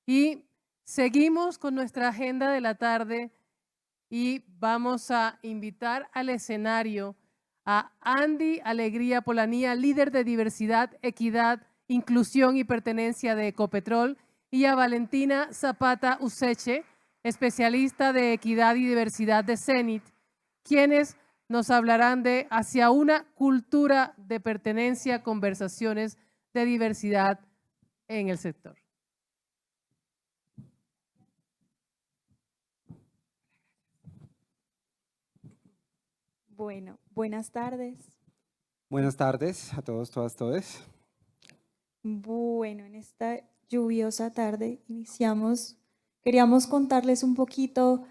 Y seguimos con nuestra agenda de la tarde y vamos a invitar al escenario a Andy Alegría Polanía, líder de diversidad, equidad, inclusión y pertenencia de Ecopetrol, y a Valentina Zapata Useche, especialista de equidad y diversidad de CENIT, quienes nos hablarán de Hacia una cultura de pertenencia, conversaciones de diversidad en el sector. Bueno, buenas tardes. Buenas tardes a todos, todas, todes. Bueno, en esta lluviosa tarde queríamos contarles un poquito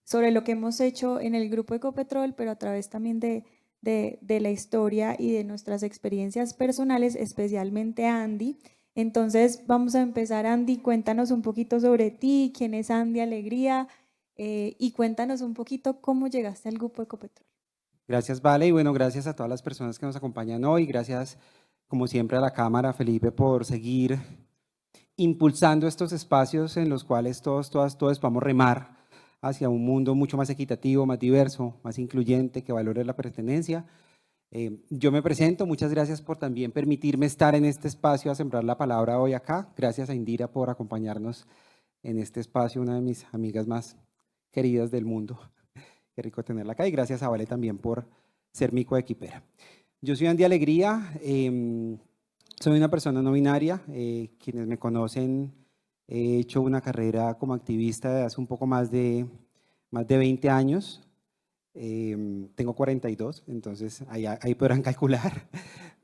sobre lo que hemos hecho en el Grupo Ecopetrol, pero a través también de la historia y de nuestras experiencias personales, especialmente Andy. Entonces vamos a empezar. Andy, cuéntanos un poquito sobre ti, quién es Andy Alegría, y cuéntanos un poquito cómo llegaste al Grupo Ecopetrol. Gracias, Vale, y bueno, gracias a todas las personas que nos acompañan hoy. Gracias, como siempre, a la Cámara, Felipe, por seguir impulsando estos espacios en los cuales todos, todas, todos podamos remar hacia un mundo mucho más equitativo, más diverso, más incluyente, que valore la pertenencia. Yo me presento, muchas gracias por también permitirme estar en este espacio a sembrar la palabra hoy acá. Gracias a Indira por acompañarnos en este espacio, una de mis amigas más queridas del mundo. Qué rico tenerla acá y gracias a Vale también por ser mi coequipera. Yo soy Andy Alegría, soy una persona no binaria. Quienes me conocen, he hecho una carrera como activista de hace un poco más de 20 años. Tengo 42, entonces ahí podrán calcular,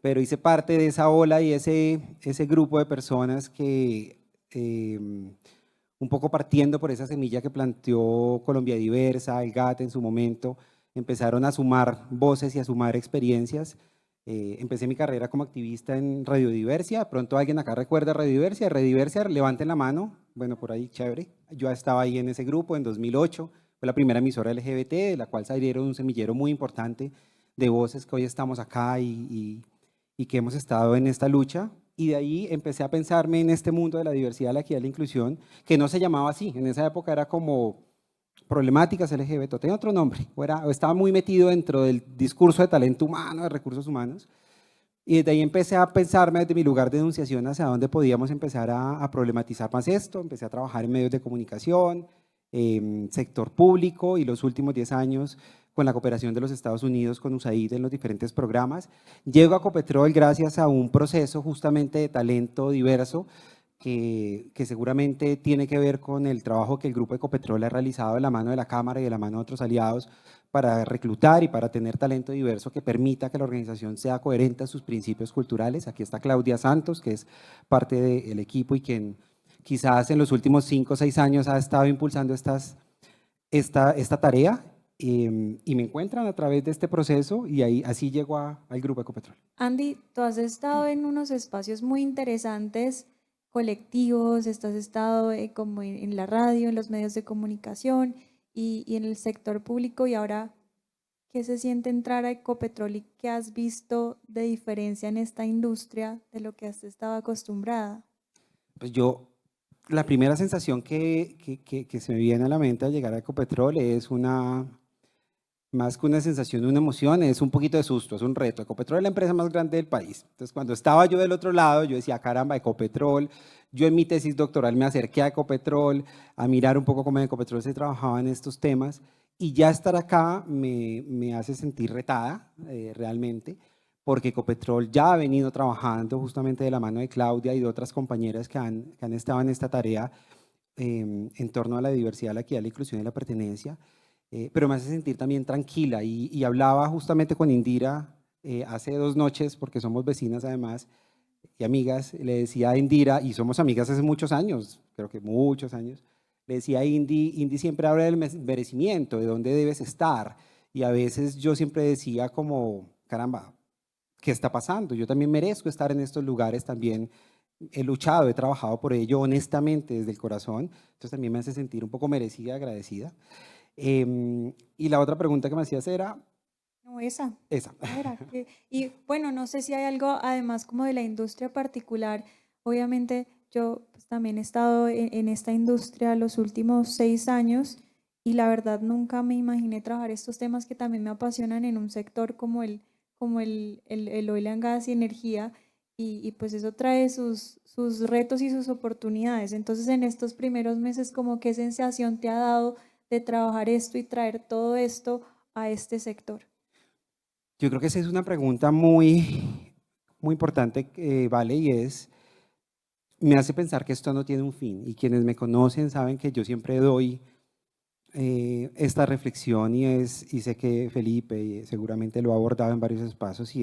pero hice parte de esa ola y ese grupo de personas que un poco partiendo por esa semilla que planteó Colombia Diversa, el GAT en su momento, empezaron a sumar voces y a sumar experiencias. Empecé mi carrera como activista en Radio Diversia. De pronto alguien acá recuerda Radio Diversia. Radio Diversia, levanten la mano. Bueno, por ahí, chévere. Yo estaba ahí en ese grupo en 2008. Fue la primera emisora LGBT, de la cual salieron un semillero muy importante de voces que hoy estamos acá y que hemos estado en esta lucha. Y de ahí empecé a pensarme en este mundo de la diversidad, la equidad y la inclusión, que no se llamaba así. En esa época era como problemáticas LGBT, tenía otro nombre, o estaba muy metido dentro del discurso de talento humano, de recursos humanos. Y desde ahí empecé a pensarme desde mi lugar de enunciación hacia dónde podíamos empezar a problematizar más esto. Empecé a trabajar en medios de comunicación, sector público y los últimos 10 años con la cooperación de los Estados Unidos con USAID en los diferentes programas. Llego a Ecopetrol gracias a un proceso justamente de talento diverso que seguramente tiene que ver con el trabajo que el Grupo Ecopetrol ha realizado de la mano de la Cámara y de la mano de otros aliados para reclutar y para tener talento diverso que permita que la organización sea coherente a sus principios culturales. Aquí está Claudia Santos, que es parte del equipo y quien quizás en los últimos 5 o 6 años ha estado impulsando esta tarea, y me encuentran a través de este proceso y así llego al Grupo Ecopetrol. Andy, tú has estado en unos espacios muy interesantes, colectivos, has estado como en la radio, en los medios de comunicación y en el sector público, y ahora, ¿qué se siente entrar a Ecopetrol y qué has visto de diferencia en esta industria de lo que has estado acostumbrada? Pues la primera sensación que se me viene a la mente al llegar a Ecopetrol es más que una sensación, una emoción, es un poquito de susto, es un reto. Ecopetrol es la empresa más grande del país. Entonces, cuando estaba yo del otro lado, yo decía, caramba, Ecopetrol. Yo en mi tesis doctoral me acerqué a Ecopetrol, a mirar un poco cómo en Ecopetrol se trabajaba en estos temas, y ya estar acá me hace sentir retada, realmente, porque Ecopetrol ya ha venido trabajando justamente de la mano de Claudia y de otras compañeras que han estado en esta tarea, en torno a la diversidad, la equidad, la inclusión y la pertenencia. Pero me hace sentir también tranquila y hablaba justamente con Indira hace 2 noches, porque somos vecinas además y amigas. Le decía a Indira, y somos amigas hace muchos años, creo que muchos años, le decía a Indy siempre habla del merecimiento, de dónde debes estar, y a veces yo siempre decía como, caramba, ¿qué está pasando? Yo también merezco estar en estos lugares, también he luchado, he trabajado por ello honestamente desde el corazón, entonces también me hace sentir un poco merecida, agradecida. Y la otra pregunta que me hacías era No, esa. esa. Era y bueno, no sé si hay algo además como de la industria particular. Obviamente yo pues, también he estado en esta industria los últimos 6 años y la verdad nunca me imaginé trabajar estos temas que también me apasionan en un sector como el oil and gas y energía y pues eso trae sus retos y sus oportunidades. Entonces en estos primeros meses, como qué sensación te ha dado de trabajar esto y traer todo esto a este sector. Yo creo que esa es una pregunta muy, muy importante, Vale, y me hace pensar que esto no tiene un fin. Y quienes me conocen saben que yo siempre doy esta reflexión y sé que Felipe seguramente lo ha abordado en varios espacios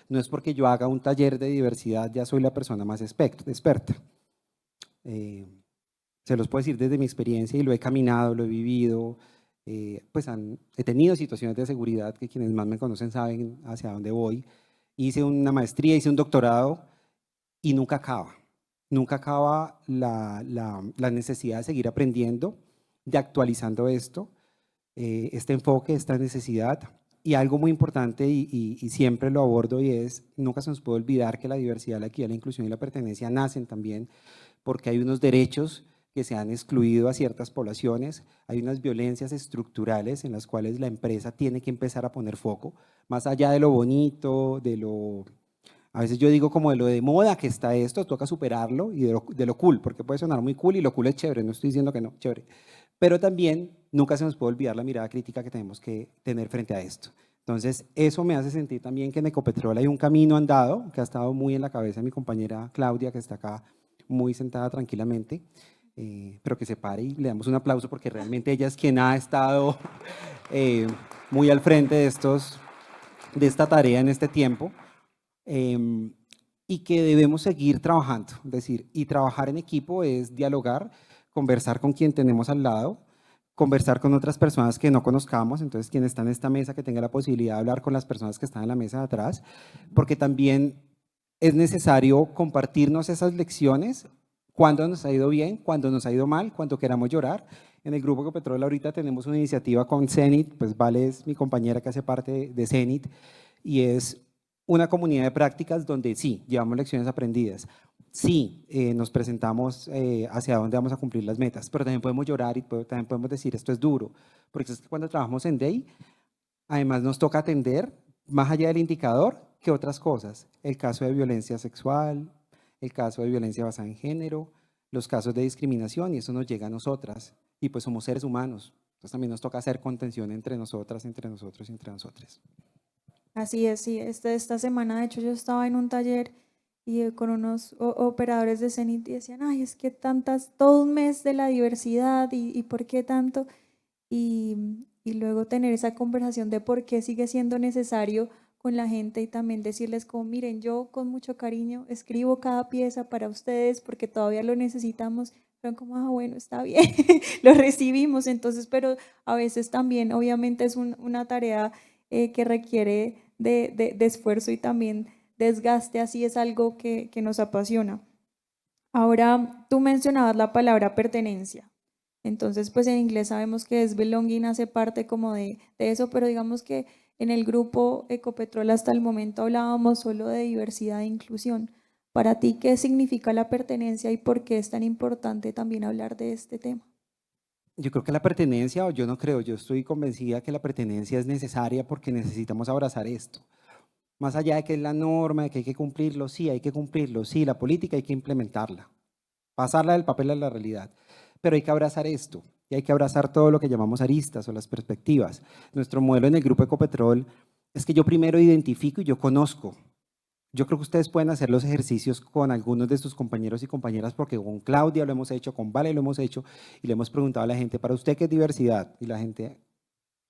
no es porque yo haga un taller de diversidad ya soy la persona más experta. Se los puedo decir desde mi experiencia y lo he caminado, lo he vivido, pues he tenido situaciones de seguridad que quienes más me conocen saben hacia dónde voy. Hice una maestría, hice un doctorado y nunca acaba la necesidad de seguir aprendiendo, de actualizando este enfoque, esta necesidad. Y algo muy importante y siempre lo abordo nunca se nos puede olvidar que la diversidad, la equidad, la inclusión y la pertenencia nacen también porque hay unos derechos que se han excluido a ciertas poblaciones, hay unas violencias estructurales en las cuales la empresa tiene que empezar a poner foco, más allá de lo bonito, a veces yo digo como de lo de moda que está esto, toca superarlo y de lo cool, porque puede sonar muy cool y lo cool es chévere, no estoy diciendo que no, chévere, pero también nunca se nos puede olvidar la mirada crítica que tenemos que tener frente a esto. Entonces, eso me hace sentir también que en Ecopetrol hay un camino andado que ha estado muy en la cabeza de mi compañera Claudia, que está acá muy sentada tranquilamente, pero que se pare y le damos un aplauso porque realmente ella es quien ha estado muy al frente de esta tarea en este tiempo, y que debemos seguir trabajando. Es decir, y trabajar en equipo es dialogar, conversar con quien tenemos al lado, conversar con otras personas que no conozcamos, entonces quien está en esta mesa que tenga la posibilidad de hablar con las personas que están en la mesa de atrás, porque también es necesario compartirnos esas lecciones, cuando nos ha ido bien, cuando nos ha ido mal, cuando queramos llorar. En el Grupo Ecopetrol ahorita tenemos una iniciativa con Zenit, pues Vale es mi compañera que hace parte de Zenit, y es una comunidad de prácticas donde sí, llevamos lecciones aprendidas, sí, nos presentamos hacia dónde vamos a cumplir las metas, pero también podemos llorar y también podemos decir esto es duro, porque es que cuando trabajamos en DEI, además nos toca atender, más allá del indicador, que otras cosas, el caso de violencia sexual, el caso de violencia basada en género, los casos de discriminación, y eso nos llega a nosotras, y pues somos seres humanos, entonces también nos toca hacer contención entre nosotras, entre nosotros y entre nosotras. Así es, sí. Esta semana, de hecho, yo estaba en un taller y con unos operadores de Zenit y decían, ay, es que todo un mes de la diversidad y por qué tanto. Y luego tener esa conversación de por qué sigue siendo necesario con la gente y también decirles como, miren, yo con mucho cariño escribo cada pieza para ustedes porque todavía lo necesitamos. Pero como, ah, bueno, está bien, lo recibimos. Entonces, pero a veces también, obviamente, es una tarea que requiere de esfuerzo y también desgaste, así es algo que nos apasiona. Ahora, tú mencionabas la palabra pertenencia. Entonces, pues en inglés sabemos que es belonging, hace parte como de eso, pero digamos que en el grupo Ecopetrol hasta el momento hablábamos solo de diversidad e inclusión. Para ti, ¿qué significa la pertenencia y por qué es tan importante también hablar de este tema? Yo creo que la pertenencia, o yo no creo, yo estoy convencida que la pertenencia es necesaria porque necesitamos abrazar esto. Más allá de que es la norma, de que hay que cumplirlo, sí, hay que cumplirlo, sí, la política hay que implementarla, pasarla del papel a la realidad, pero hay que abrazar esto y hay que abrazar todo lo que llamamos aristas o las perspectivas. Nuestro modelo en el Grupo Ecopetrol es que yo primero identifico y yo conozco. Yo creo que ustedes pueden hacer los ejercicios con algunos de sus compañeros y compañeras, porque con Claudia lo hemos hecho, con Vale lo hemos hecho, y le hemos preguntado a la gente, ¿para usted qué es diversidad? Y la gente,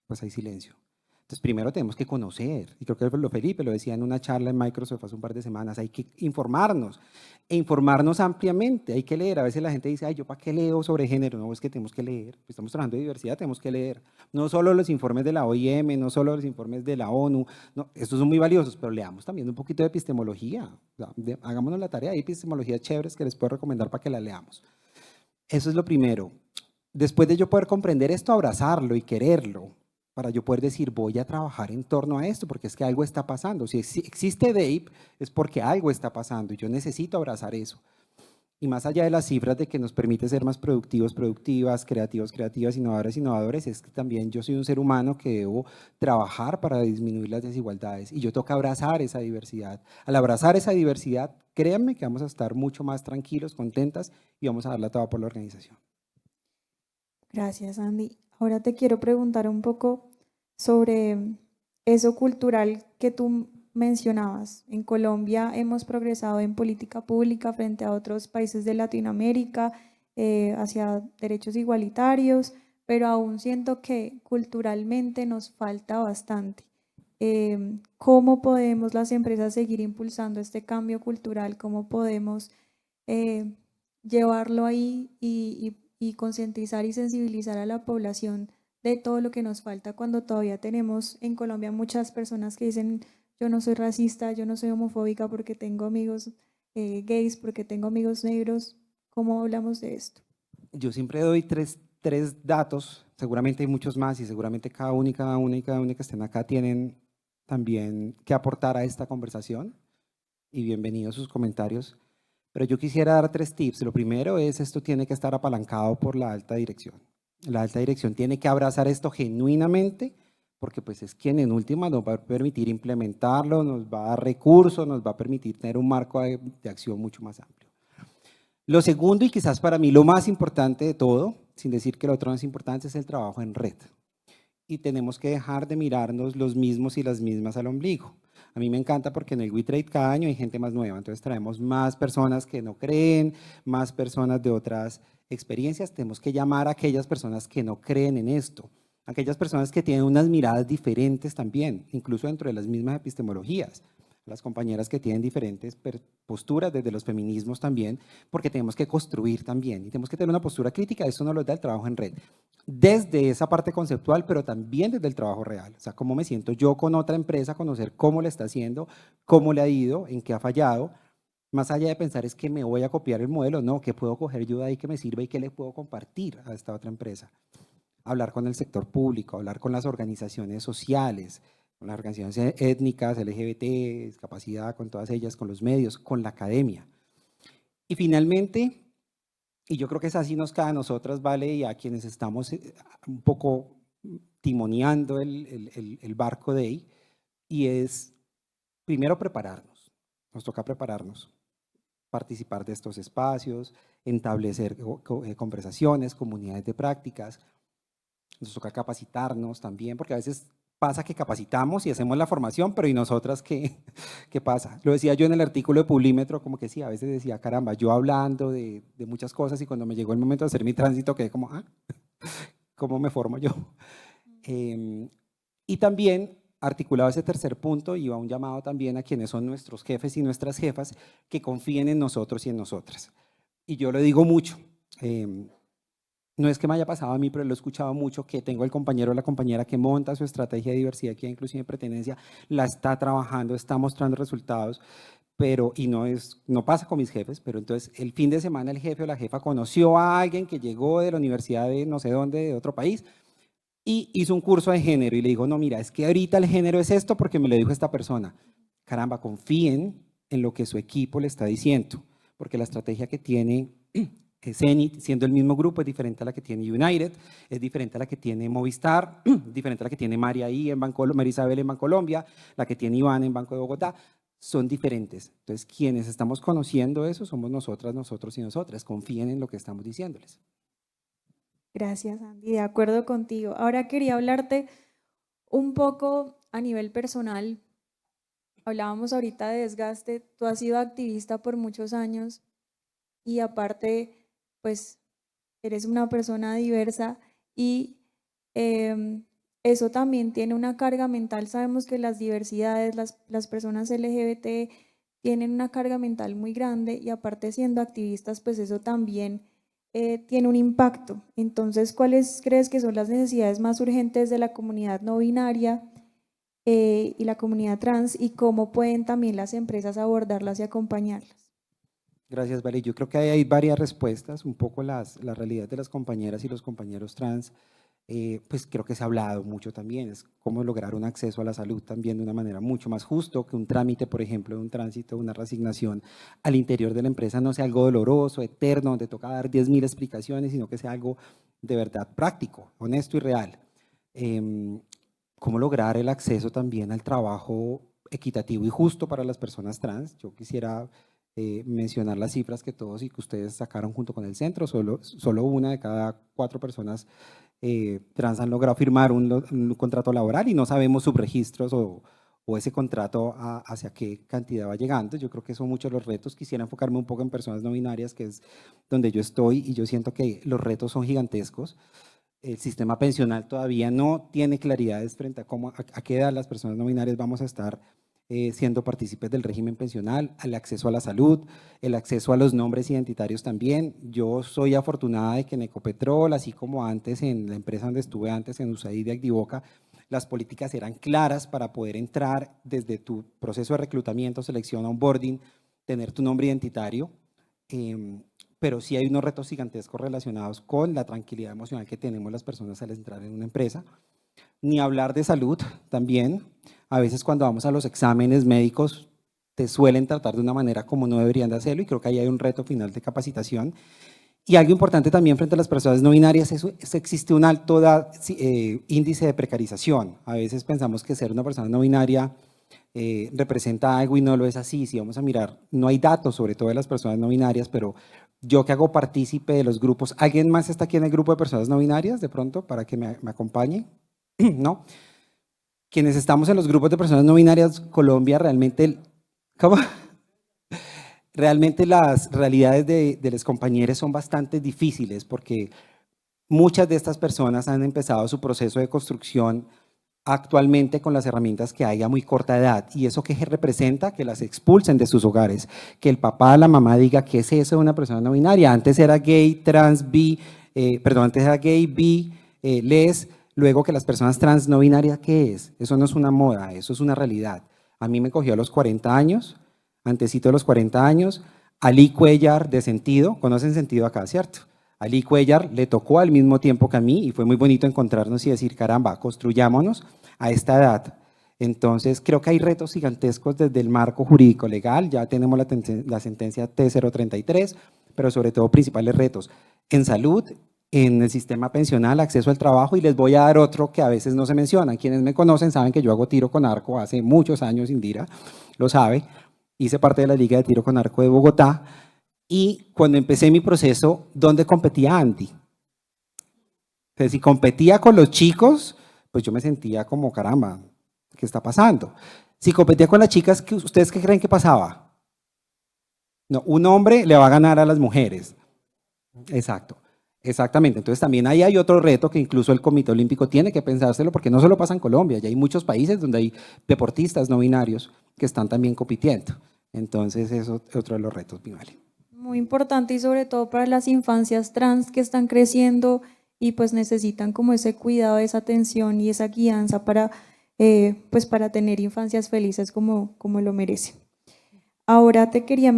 pues hay silencio. Entonces, primero tenemos que conocer, y creo que Felipe lo decía en una charla en Microsoft hace un par de semanas, hay que informarnos, e informarnos ampliamente, hay que leer. A veces la gente dice, ay, ¿yo para qué leo sobre género? No, es que tenemos que leer, estamos trabajando de diversidad, tenemos que leer. No solo los informes de la OIM, no solo los informes de la ONU, no, estos son muy valiosos, pero leamos también un poquito de epistemología, hagámonos la tarea, hay epistemologías chéveres que les puedo recomendar para que la leamos. Eso es lo primero. Después de yo poder comprender esto, abrazarlo y quererlo, para yo poder decir, voy a trabajar en torno a esto, porque es que algo está pasando. Si existe DEIP, es porque algo está pasando y yo necesito abrazar eso. Y más allá de las cifras de que nos permite ser más productivos, productivas, creativos, creativas, innovadores, innovadores, es que también yo soy un ser humano que debo trabajar para disminuir las desigualdades y yo toca abrazar esa diversidad. Al abrazar esa diversidad, créanme que vamos a estar mucho más tranquilos, contentas y vamos a darla toda por la organización. Gracias, Andy. Ahora te quiero preguntar un poco sobre eso cultural que tú mencionabas. En Colombia hemos progresado en política pública frente a otros países de Latinoamérica, hacia derechos igualitarios, pero aún siento que culturalmente nos falta bastante. ¿Cómo podemos las empresas seguir impulsando este cambio cultural? ¿Cómo podemos eh, llevarlo ahí y concientizar y sensibilizar a la población de todo lo que nos falta cuando todavía tenemos en Colombia muchas personas que dicen yo no soy racista, yo no soy homofóbica porque tengo amigos gays, porque tengo amigos negros? ¿Cómo hablamos de esto? Yo siempre doy tres datos, seguramente hay muchos más y seguramente cada uno y cada una y cada una que estén acá tienen también que aportar a esta conversación y bienvenidos sus comentarios. Pero yo quisiera dar 3 tips. Lo primero es, esto tiene que estar apalancado por la alta dirección. La alta dirección tiene que abrazar esto genuinamente, porque pues es quien en última nos va a permitir implementarlo, nos va a dar recursos, nos va a permitir tener un marco de acción mucho más amplio. Lo segundo, y quizás para mí lo más importante de todo, sin decir que lo otro no es importante, es el trabajo en red. Y tenemos que dejar de mirarnos los mismos y las mismas al ombligo. A mí me encanta porque en el WeTrade cada año hay gente más nueva, entonces traemos más personas que no creen, más personas de otras experiencias. Tenemos que llamar a aquellas personas que no creen en esto, aquellas personas que tienen unas miradas diferentes también, incluso dentro de las mismas epistemologías. Las compañeras que tienen diferentes posturas desde los feminismos también, porque tenemos que construir también y tenemos que tener una postura crítica. Eso nos lo da el trabajo en red, desde esa parte conceptual, pero también desde el trabajo real. O sea, cómo me siento yo con otra empresa, conocer cómo le está haciendo, cómo le ha ido, en qué ha fallado. Más allá de pensar es que me voy a copiar el modelo, no, ¿qué puedo coger yo de ahí que me sirva y qué le puedo compartir a esta otra empresa? Hablar con el sector público, hablar con las organizaciones sociales, con las organizaciones étnicas, LGBT, discapacidad, con todas ellas, con los medios, con la academia. Y finalmente, y yo creo que es así nos cae a nosotras, ¿vale? Y a quienes estamos un poco timoneando el barco de ahí, y es primero prepararnos. Nos toca prepararnos, participar de estos espacios, establecer conversaciones, comunidades de prácticas. Nos toca capacitarnos también, porque a veces pasa que capacitamos y hacemos la formación, pero ¿y nosotras qué, qué pasa? Lo decía yo en el artículo de Publímetro, como que sí, a veces decía, caramba, yo hablando de muchas cosas y cuando me llegó el momento de hacer mi tránsito quedé como, ¿cómo me formo yo? Y también, articulado ese tercer punto, iba un llamado también a quienes son nuestros jefes y nuestras jefas que confíen en nosotros y en nosotras. Y yo lo digo mucho. No es que me haya pasado a mí, pero lo he escuchado mucho, que tengo el compañero o la compañera que monta su estrategia de diversidad, equidad, inclusión y pertenencia, la está trabajando, está mostrando resultados, pero, y no pasa con mis jefes, pero entonces el fin de semana el jefe o la jefa conoció a alguien que llegó de la universidad de no sé dónde, de otro país, y hizo un curso de género y le dijo, no, mira, es que ahorita el género es esto porque me lo dijo esta persona. Caramba, confíen en lo que su equipo le está diciendo, porque la estrategia que tiene Zenith, siendo el mismo grupo, es diferente a la que tiene United, es diferente a la que tiene Movistar, diferente a la que tiene María Isabel en Bancolombia, la que tiene Iván en Banco de Bogotá, son diferentes. Entonces, quienes estamos conociendo eso somos nosotras, nosotros y nosotras. Confíen en lo que estamos diciéndoles. Gracias, Andy. De acuerdo contigo. Ahora quería hablarte un poco a nivel personal. Hablábamos ahorita de desgaste. Tú has sido activista por muchos años y aparte, pues, eres una persona diversa y eso también tiene una carga mental. Sabemos que las diversidades, las personas LGBT tienen una carga mental muy grande y aparte siendo activistas, pues eso también tiene un impacto. Entonces, ¿cuáles crees que son las necesidades más urgentes de la comunidad no binaria y la comunidad trans y cómo pueden también las empresas abordarlas y acompañarlas? Gracias, Vale. Yo creo que hay varias respuestas, un poco la realidad de las compañeras y los compañeros trans pues creo que se ha hablado mucho también, es cómo lograr un acceso a la salud también de una manera mucho más justo, que un trámite, por ejemplo, de un tránsito, una reasignación al interior de la empresa no sea algo doloroso, eterno, donde toca dar 10.000 explicaciones, sino que sea algo de verdad práctico, honesto y real. Cómo lograr el acceso también al trabajo equitativo y justo para las personas trans. Yo quisiera mencionar las cifras que todos y que ustedes sacaron junto con el centro, solo una de cada 4 personas trans han logrado firmar un contrato laboral y no sabemos subregistros o ese contrato hacia qué cantidad va llegando. Yo creo que son muchos los retos. Quisiera enfocarme un poco en personas no binarias, que es donde yo estoy, y yo siento que los retos son gigantescos. El sistema pensional todavía no tiene claridades frente a qué edad las personas no binarias vamos a estar siendo partícipes del régimen pensional, el acceso a la salud, el acceso a los nombres identitarios también. Yo soy afortunada de que en Ecopetrol, así como antes en la empresa donde estuve antes, en USAID de Acdivoca, las políticas eran claras para poder entrar desde tu proceso de reclutamiento, selección, onboarding, tener tu nombre identitario, pero sí hay unos retos gigantescos relacionados con la tranquilidad emocional que tenemos las personas al entrar en una empresa. Ni hablar de salud también. A veces cuando vamos a los exámenes médicos te suelen tratar de una manera como no deberían de hacerlo, y creo que ahí hay un reto final de capacitación. Y algo importante también frente a las personas no binarias es existe un alto índice de precarización. A veces pensamos que ser una persona no binaria representa algo y no lo es así. Si vamos a mirar, no hay datos sobre todo de las personas no binarias, pero yo que hago partícipe de los grupos, ¿alguien más está aquí en el grupo de personas no binarias de pronto para que me acompañe? ¿No? Quienes estamos en los grupos de personas no binarias, Colombia realmente, ¿cómo? Realmente las realidades de los compañeros son bastante difíciles porque muchas de estas personas han empezado su proceso de construcción actualmente con las herramientas que hay a muy corta edad, y eso que representa que las expulsen de sus hogares, que el papá, la mamá diga ¿qué es eso de una persona no binaria? Antes era gay, trans, antes era gay, bi, les, luego que las personas trans no binarias, ¿qué es? Eso no es una moda, eso es una realidad. A mí me cogió a los 40 años, antesito de los 40 años, Ali Cuellar de Sentido, conocen Sentido acá, ¿cierto? Ali Cuellar le tocó al mismo tiempo que a mí y fue muy bonito encontrarnos y decir, caramba, construyámonos a esta edad. Entonces, creo que hay retos gigantescos desde el marco jurídico legal, ya tenemos la sentencia T033, pero sobre todo principales retos en salud, en el sistema pensional, acceso al trabajo, y les voy a dar otro que a veces no se menciona. Quienes me conocen saben que yo hago tiro con arco hace muchos años, Indira lo sabe, hice parte de la Liga de Tiro con Arco de Bogotá, y cuando empecé mi proceso, ¿dónde competía Andy? Entonces, si competía con los chicos, pues yo me sentía como, caramba, ¿qué está pasando? Si competía con las chicas, ¿ustedes qué creen que pasaba? No, un hombre le va a ganar a las mujeres. Exacto. Exactamente, entonces también ahí hay otro reto que incluso el Comité Olímpico tiene que pensárselo, porque no solo pasa en Colombia, ya hay muchos países donde hay deportistas no binarios que están también compitiendo. Entonces eso es otro de los retos, Vale. Muy importante, y sobre todo para las infancias trans que están creciendo y pues necesitan como ese cuidado, esa atención y esa guianza para, pues para tener infancias felices como lo merecen. Ahora te quería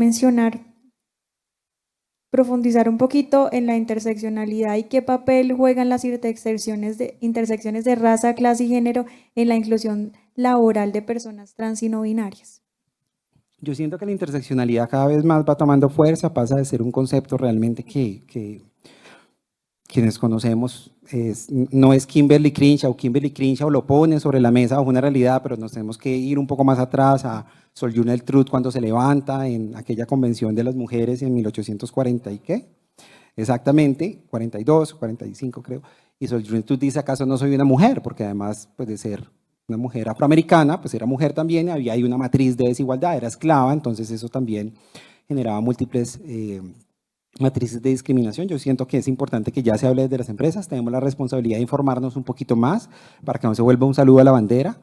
profundizar un poquito en la interseccionalidad y qué papel juegan las intersecciones de raza, clase y género en la inclusión laboral de personas trans y no binarias. Yo siento que la interseccionalidad cada vez más va tomando fuerza, pasa de ser un concepto realmente que quienes conocemos, no es Kimberly Crenshaw lo pone sobre la mesa bajo una realidad, pero nos tenemos que ir un poco más atrás a Sojourner Truth cuando se levanta en aquella convención de las mujeres en 1840 y qué, exactamente, 42, 45 creo, y Sojourner Truth dice, ¿acaso no soy una mujer? Porque además pues, de ser una mujer afroamericana, pues era mujer también, había ahí una matriz de desigualdad, era esclava, entonces eso también generaba múltiples matrices de discriminación. Yo siento que es importante que ya se hable desde las empresas, tenemos la responsabilidad de informarnos un poquito más para que no se vuelva un saludo a la bandera.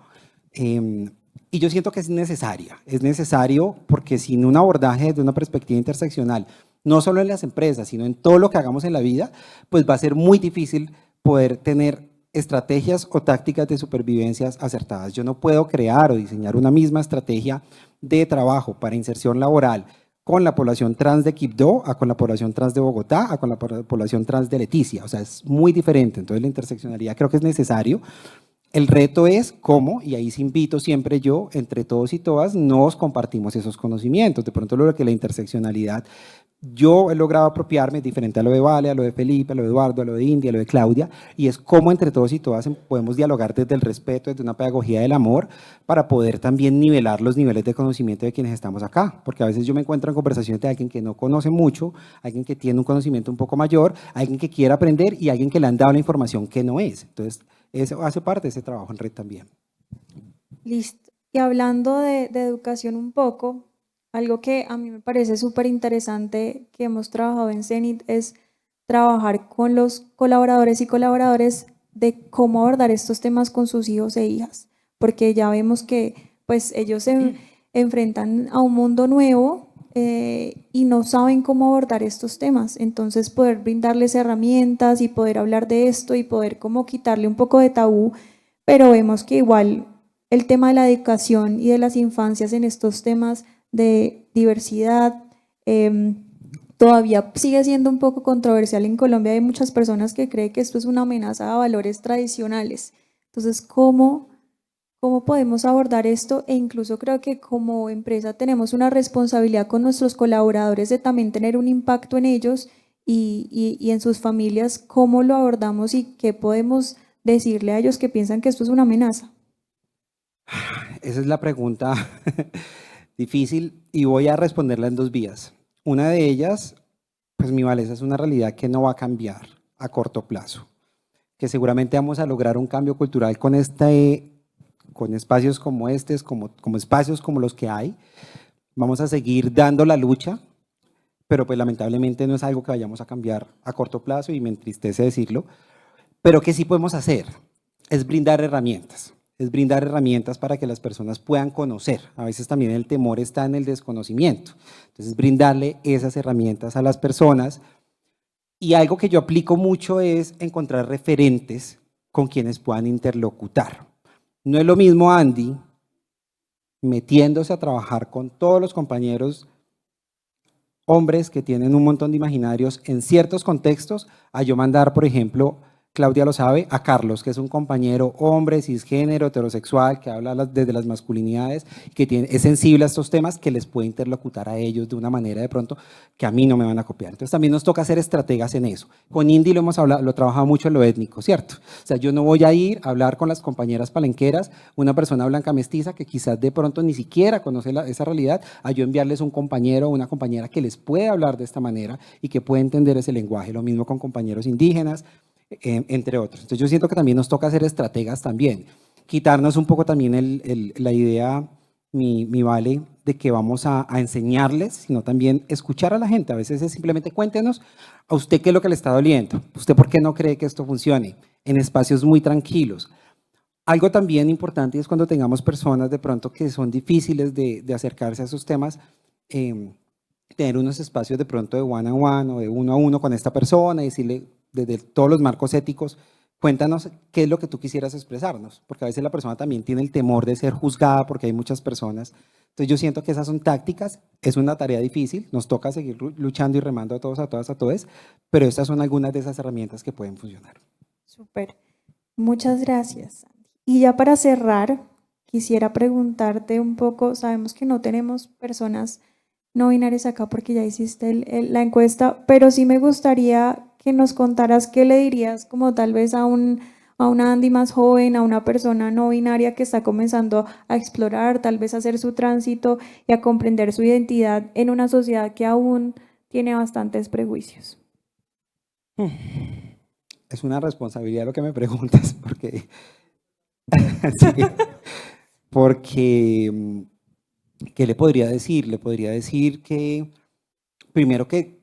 Y yo siento que es necesario porque sin un abordaje desde una perspectiva interseccional, no solo en las empresas, sino en todo lo que hagamos en la vida, pues va a ser muy difícil poder tener estrategias o tácticas de supervivencias acertadas. Yo no puedo crear o diseñar una misma estrategia de trabajo para inserción laboral con la población trans de Quibdó, a con la población trans de Bogotá, a con la población trans de Leticia. O sea, es muy diferente. Entonces la interseccionalidad creo que es necesario. El reto es cómo, y ahí sí invito siempre yo, entre todos y todas, nos compartimos esos conocimientos. De pronto lo que la interseccionalidad, yo he logrado apropiarme, diferente a lo de Vale, a lo de Felipe, a lo de Eduardo, a lo de India, a lo de Claudia, y es cómo entre todos y todas podemos dialogar desde el respeto, desde una pedagogía del amor, para poder también nivelar los niveles de conocimiento de quienes estamos acá. Porque a veces yo me encuentro en conversaciones de alguien que no conoce mucho, alguien que tiene un conocimiento un poco mayor, alguien que quiere aprender y alguien que le han dado la información que no es. Entonces, eso hace parte de ese trabajo en red también. Listo. Y hablando de educación un poco, algo que a mí me parece súper interesante que hemos trabajado en CENIT es trabajar con los colaboradores y colaboradores de cómo abordar estos temas con sus hijos e hijas, porque ya vemos que pues ellos se enfrentan a un mundo nuevo y no saben cómo abordar estos temas. Entonces poder brindarles herramientas y poder hablar de esto y poder como quitarle un poco de tabú, pero vemos que igual el tema de la educación y de las infancias en estos temas de diversidad todavía sigue siendo un poco controversial en Colombia. Hay muchas personas que creen que esto es una amenaza a valores tradicionales. Entonces, ¿cómo podemos abordar esto? E incluso creo que como empresa tenemos una responsabilidad con nuestros colaboradores de también tener un impacto en ellos y en sus familias. ¿Cómo lo abordamos y qué podemos decirle a ellos que piensan que esto es una amenaza? Esa es la pregunta difícil y voy a responderla en dos vías. Una de ellas, pues mi Vale, esa es una realidad que no va a cambiar a corto plazo, que seguramente vamos a lograr un cambio cultural con espacios como estos, como espacios como los que hay. Vamos a seguir dando la lucha, pero pues lamentablemente no es algo que vayamos a cambiar a corto plazo y me entristece decirlo, pero que sí podemos hacer es brindar herramientas. Es brindar herramientas para que las personas puedan conocer. A veces también el temor está en el desconocimiento. Entonces, brindarle esas herramientas a las personas. Y algo que yo aplico mucho es encontrar referentes con quienes puedan interlocutar. No es lo mismo Andy metiéndose a trabajar con todos los compañeros hombres que tienen un montón de imaginarios en ciertos contextos, a yo mandar, por ejemplo, Claudia lo sabe, a Carlos, que es un compañero hombre, cisgénero, heterosexual, que habla desde las masculinidades, que es sensible a estos temas, que les puede interlocutar a ellos de una manera de pronto que a mí no me van a copiar. Entonces también nos toca ser estrategas en eso. Con Indy lo hemos hablado, lo trabajado mucho en lo étnico, ¿cierto? O sea, yo no voy a ir a hablar con las compañeras palenqueras, una persona blanca mestiza que quizás de pronto ni siquiera conoce esa realidad, a yo enviarles un compañero o una compañera que les puede hablar de esta manera y que puede entender ese lenguaje. Lo mismo con compañeros indígenas, entre otros. Entonces yo siento que también nos toca ser estrategas también, quitarnos un poco también la idea, mi Vale, de que vamos a enseñarles, sino también escuchar a la gente. A veces es simplemente cuéntenos a usted qué es lo que le está doliendo, usted por qué no cree que esto funcione, en espacios muy tranquilos. Algo también importante es cuando tengamos personas de pronto que son difíciles de acercarse a esos temas, tener unos espacios de pronto de one on one o de uno a uno con esta persona y decirle desde todos los marcos éticos, cuéntanos qué es lo que tú quisieras expresarnos, porque a veces la persona también tiene el temor de ser juzgada porque hay muchas personas. Entonces yo siento que esas son tácticas, es una tarea difícil, nos toca seguir luchando y remando a todos, a todas, a todos, pero estas son algunas de esas herramientas que pueden funcionar. Súper. Muchas gracias. Y ya para cerrar, quisiera preguntarte un poco, sabemos que no tenemos personas no binarias acá porque ya hiciste la encuesta, pero sí me gustaría que nos contaras qué le dirías como tal vez a una Andy más joven, a una persona no binaria que está comenzando a explorar, tal vez a hacer su tránsito y a comprender su identidad en una sociedad que aún tiene bastantes prejuicios. Es una responsabilidad lo que me preguntas, porque, sí, porque ¿qué le podría decir? Le podría decir que, primero que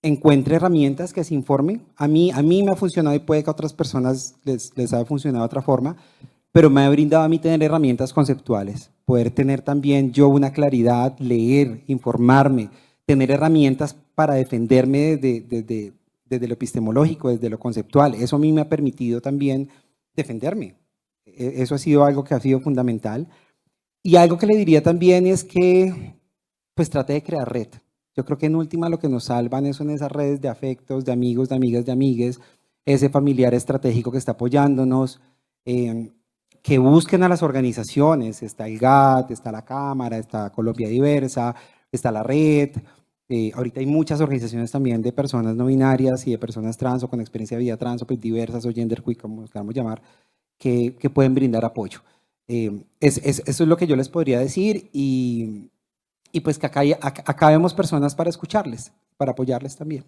encuentre herramientas que se informen. A mí me ha funcionado y puede que a otras personas les haya funcionado de otra forma, pero me ha brindado a mí tener herramientas conceptuales, poder tener también yo una claridad, leer, informarme, tener herramientas para defenderme desde lo epistemológico, desde lo conceptual. Eso a mí me ha permitido también defenderme. Eso ha sido algo que ha sido fundamental. Y algo que le diría también es que pues trate de crear red. Yo creo que en última lo que nos salvan son esas redes de afectos, de amigos, de amigas, de amigues, ese familiar estratégico que está apoyándonos, que busquen a las organizaciones, está el GAT, está la Cámara, está Colombia Diversa, está la Red, ahorita hay muchas organizaciones también de personas no binarias y de personas trans o con experiencia de vida trans o pues diversas o genderqueer, como nos queramos llamar, que pueden brindar apoyo. Eso es lo que yo les podría decir y pues que acá vemos personas para escucharles, para apoyarles también.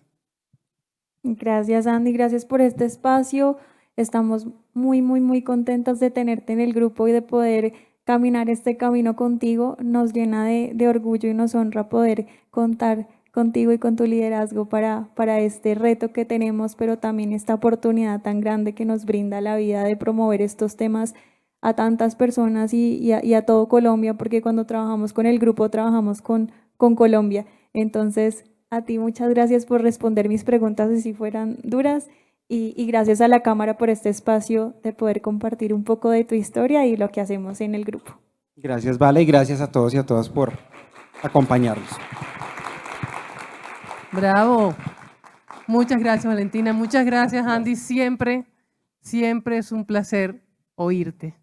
Gracias, Andy, gracias por este espacio. Estamos muy contentas de tenerte en el grupo y de poder caminar este camino contigo. Nos llena de orgullo y nos honra poder contar contigo y con tu liderazgo para este reto que tenemos, pero también esta oportunidad tan grande que nos brinda la vida de promover estos temas a tantas personas y a todo Colombia, porque cuando trabajamos con el grupo trabajamos con Colombia. Entonces, a ti muchas gracias por responder mis preguntas si fueran duras y gracias a la Cámara por este espacio de poder compartir un poco de tu historia y lo que hacemos en el grupo. Gracias, Vale, y gracias a todos y a todas por acompañarnos. Bravo. Muchas gracias, Valentina. Muchas gracias, Andy. Siempre es un placer oírte.